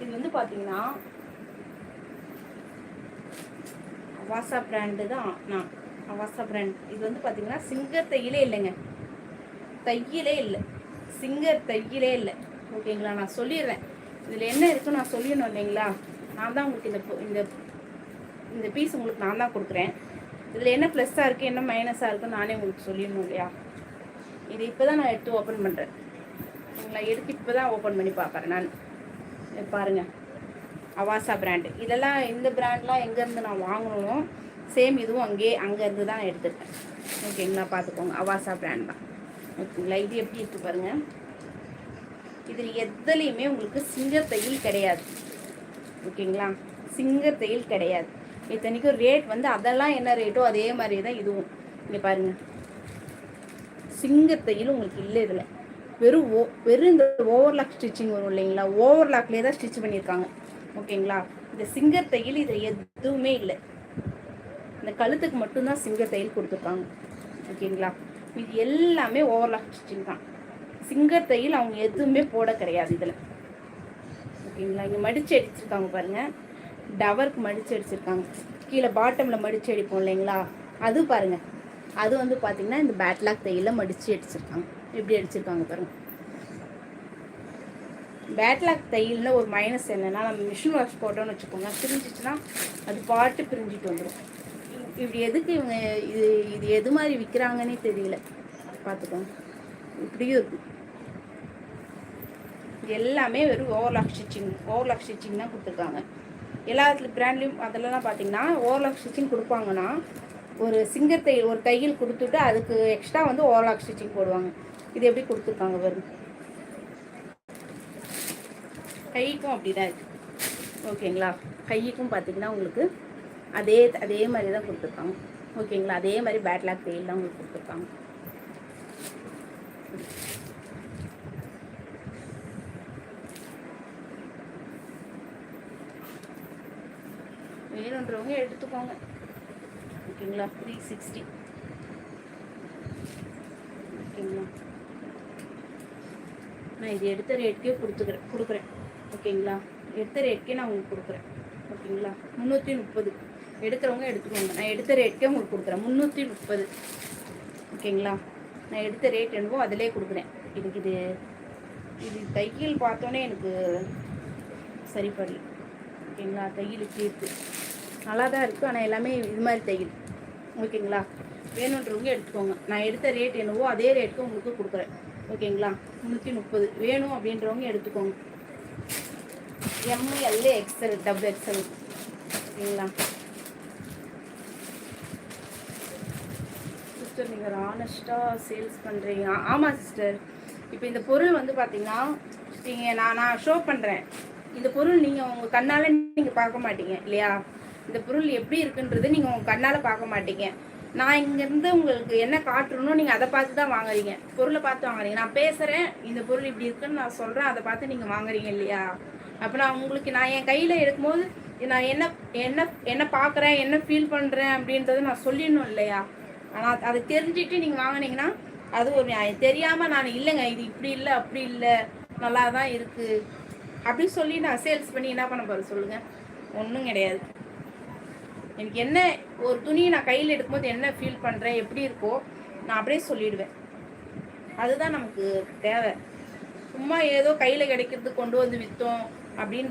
இது வந்து பார்த்தீங்கன்னா அவாசா பிராண்டு தான். நான் அவாசா பிராண்ட். இது வந்து பார்த்தீங்கன்னா சிங்கர் தையிலே இல்லைங்க, தையிலே இல்லை, சிங்கர் தையிலே இல்லை. ஓகேங்களா? நான் சொல்லிடுறேன் இதில் என்ன இருக்குன்னு நான் சொல்லிடணும் இல்லைங்களா? நான் தான் உங்களுக்கு இந்த இந்த பீஸ் உங்களுக்கு நான் தான் கொடுக்குறேன். இதில் என்ன ப்ளஸ்ஸாக இருக்குது என்ன மைனஸாக இருக்குன்னு நானே உங்களுக்கு சொல்லிடணும் இல்லையா? இது இப்போ தான் நான் எடுத்து ஓப்பன் பண்ணுறேன். உங்களை எடுத்து இப்போ தான் ஓப்பன் பண்ணி பார்க்குறேன் நான். பாருங்கள், அவாசா பிராண்டு. இதெல்லாம் இந்த பிராண்ட்லாம் எங்கேருந்து நான் வாங்கணும், சேம் இதுவும் அங்கேருந்து தான் நான் எடுத்துருக்கேன். ஓகேங்களா? பார்த்துக்கோங்க, அவாசா பிராண்ட் தான். ஓகேங்களா? இது எப்படி இருக்குது பாருங்கள். இதில் எதுலேயுமே உங்களுக்கு சிங்கர் தையல் கிடையாது. ஓகேங்களா? சிங்கர் தையல் கிடையாது. இத்தனைக்கும் ரேட் வந்து அதெல்லாம் என்ன ரேட்டோ அதே மாதிரி தான் இதுவும். இங்கே பாருங்கள், சிங்கர் தையல் உங்களுக்கு இல்லை இதில். வெறும் இந்த ஓவர்லாக் ஸ்டிச்சிங் வரும் இல்லைங்களா? ஓவர்லாக்லேயே தான் ஸ்டிச் பண்ணியிருக்காங்க. ஓகேங்களா? இந்த சிங்கர் தையல் இதில் எதுவுமே இல்லை. இந்த கழுத்துக்கு மட்டும்தான் சிங்கர் தையல் கொடுத்துருக்காங்க. ஓகேங்களா? இது எல்லாமே ஓவர்லாக் ஸ்டிச்சிங் தான். சிங்கர் தையல் அவங்க எதுவுமே போட கிடையாது இதில். ஓகேங்களா? இங்கே மடித்து அடிச்சிருக்காங்க பாருங்கள், டவருக்கு மடித்து அடிச்சிருக்காங்க. கீழே பாட்டமில் மடித்து அடிப்போம் இல்லைங்களா? அது பாருங்கள், அது வந்து பார்த்திங்கன்னா இந்த பேட்லாக் தையலில் மடித்து அடிச்சிருக்காங்க. எப்படி அடிச்சிருக்காங்க பாருங்கள். பேட்லாக் தையல்னு ஒரு மைனஸ் என்னென்னா, நம்ம மிஷின் வாஷ் போட்டோன்னு வச்சுக்கோங்க, பிரிஞ்சிச்சுன்னா அது பாட்டு பிரிஞ்சிட்டு வந்துடும். இப்படி எதுக்கு இவங்க இது எது மாதிரி விற்கிறாங்கன்னே தெரியல. பார்த்துக்கோங்க, இப்படியும் இருக்கும். இது எல்லாமே வெறும் ஓவர்லாக் ஸ்டிச்சிங் தான் கொடுத்துருக்காங்க. எல்லா பிராண்ட்லேயும் அதிலலாம் பார்த்தீங்கன்னா ஓவர்லாக் ஸ்டிச்சிங் கொடுப்பாங்கன்னா ஒரு சிங்கர் தையல் ஒரு தையல் கொடுத்துட்டு அதுக்கு எக்ஸ்ட்ரா வந்து ஓவர்லாக் ஸ்டிச்சிங் போடுவாங்க. இது எப்படி கொடுத்துருக்காங்க வரும். கைக்கும் அப்படி தான் இருக்குது. ஓகேங்களா? கைக்கும் பார்த்தீங்கன்னா உங்களுக்கு அதே மாதிரி தான் கொடுத்துருக்காங்க. ஓகேங்களா? அதே மாதிரி பேட்லாக் தையல் தான் உங்களுக்கு கொடுத்துருக்காங்க. வேணுன்றவங்க எடுத்துக்கோங்க. ஓகேங்களா? 360. ஓகேங்களா? நான் இது எடுத்த ரேட்டுக்கே கொடுக்குறேன். ஓகேங்களா? எடுத்த ரேட்டுக்கே நான் உங்களுக்கு கொடுக்குறேன். ஓகேங்களா? 330. எடுக்கிறவங்க எடுத்துக்கோங்க. நான் எடுத்த ரேட்டுக்கே உங்களுக்கு கொடுக்குறேன் 330. ஓகேங்களா? நான் எடுத்த ரேட் என்னவோ அதிலே கொடுக்குறேன். இது தையல் பார்த்தோன்னே எனக்கு சரிப்படல. ஓகேங்களா? தையலுக்கு இருக்குது, நல்லா தான் இருக்குது, ஆனால் எல்லாமே இது மாதிரி தையல். ஓகேங்களா? வேணுன்றவங்க எடுத்துக்கோங்க. நான் எடுத்த ரேட் என்னவோ அதே ரேட்டுக்கு உங்களுக்கு கொடுக்குறேன். ஓகேங்களா? 330. வேணும் அப்படின்றவங்க எடுத்துக்கோங்க. ML XL XXL. ஓகேங்களா? சிஸ்டர், நீங்கள் ஆனஸ்ட்டாக சேல்ஸ் பண்ணுறீங்க. ஆமாம் சிஸ்டர். இப்போ இந்த பொருள் வந்து பார்த்தீங்கன்னா நீங்கள் நான் ஷோ பண்ணுறேன். இந்த பொருள் நீங்கள் உங்கள் கண்ணால் நீங்கள் பார்க்க மாட்டீங்க இல்லையா? இந்த பொருள் எப்படி இருக்குன்றது நீங்கள் உங்கள் கண்ணால் பார்க்க மாட்டீங்க. நான் இங்கேருந்து உங்களுக்கு என்ன காட்டுறனோ நீங்கள் அதை பார்த்து தான் வாங்குறீங்க. பொருளை பார்த்து வாங்குறீங்க. நான் பேசுகிறேன், இந்த பொருள் இப்படி இருக்குன்னு நான் சொல்கிறேன், அதை பார்த்து நீங்கள் வாங்குறீங்க இல்லையா? அப்போ நான் என் கையில் எடுக்கும்போது நான் என்ன பார்க்குறேன், என்ன ஃபீல் பண்ணுறேன் அப்படின்றத நான் சொல்லிடணும் இல்லையா? ஆனால் அதை தெரிஞ்சுட்டு நீங்கள் வாங்கினீங்கன்னா அது ஒரு தெரியாமல் நான் இல்லைங்க இது இப்படி இல்லை அப்படி இல்லை நல்லா தான் இருக்குது அப்படின்னு சொல்லி நான் சேல்ஸ் பண்ணி என்ன பண்ண போகிறேன் சொல்லுங்கள்? ஒன்றும் கிடையாது. எனக்கு என்ன ஒரு துணியை நான் கையில் எடுக்கும்போது என்ன ஃபீல் பண்ணுறேன் எப்படி இருக்கோ நான் அப்படியே சொல்லிடுவேன். அதுதான் நமக்கு தேவை. சும்மா ஏதோ கையில் கிடைக்கிறது கொண்டு வந்து விற்றோம் அப்படின்ற